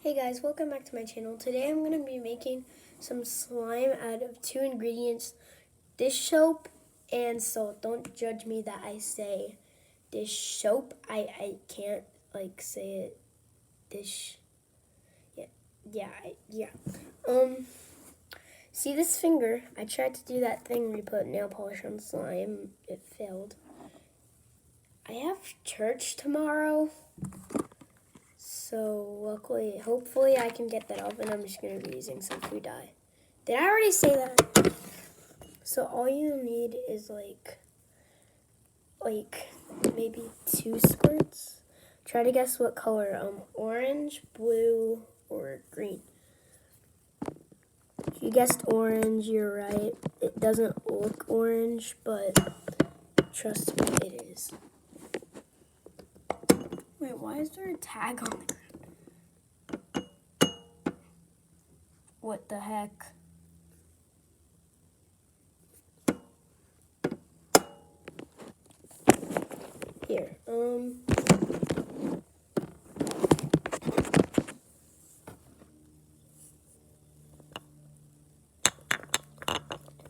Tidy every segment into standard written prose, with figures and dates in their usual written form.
Hey guys, welcome back to my channel. Today I'm going to be making some slime out of two ingredients, dish soap and salt. Don't judge me that I say dish soap. I can't say it. Dish. Yeah. See this finger? I tried to do that thing where you put nail polish on slime. It failed. I have church tomorrow. So hopefully I can get that off, and I'm just going to be using some food dye. Did I already say that? So all you need is like maybe 2 squirts. Try to guess what color, orange, blue, or green. If you guessed orange, you're right. It doesn't look orange, but trust me, it is. Wait, why is there a tag on there? What the heck? Here,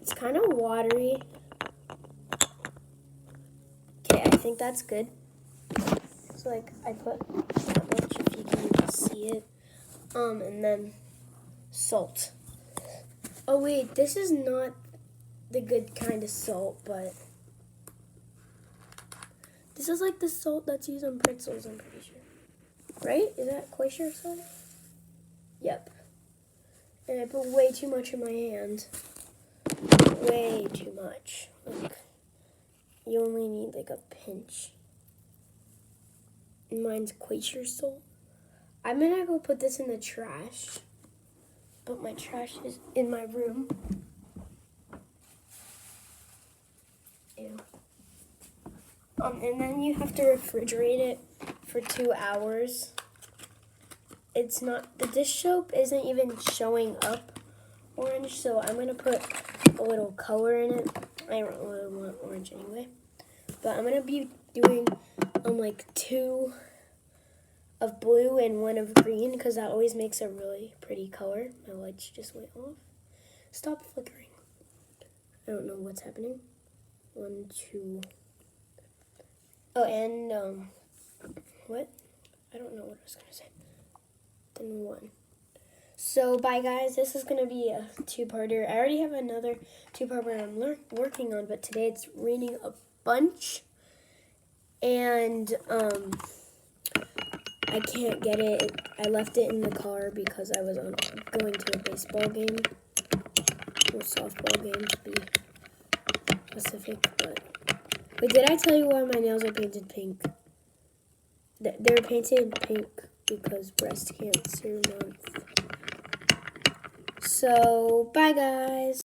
it's kind of watery. Okay, I think that's good. So I put that much if you can even see it. And then salt. Oh wait, this is not the good kind of salt, but this is like the salt that's used on pretzels, I'm pretty sure. Right? Is that kosher salt? Yep. And I put way too much in my hand. Way too much. You only need a pinch. And mine's kosher salt. I'm gonna go put this in the trash. But my trash is in my room. Ew. And then you have to refrigerate it for 2 hours. It's not, the dish soap isn't even showing up orange, so I'm gonna put a little color in it. I don't really want orange anyway. But I'm gonna be doing 2 of blue and 1 of green, because that always makes a really pretty color. My lights just went off. Stop flickering. I don't know what's happening. 1, 2. Oh, and what? I don't know what I was gonna say. Then 1. So bye guys. This is gonna be a 2-parter. I already have another 2-parter I'm working on, but today it's raining a bunch, and I can't get it. I left it in the car because I was going to a baseball game, or softball game to be specific. But wait, did I tell you why my nails are painted pink? They're painted pink because breast cancer month. So bye guys.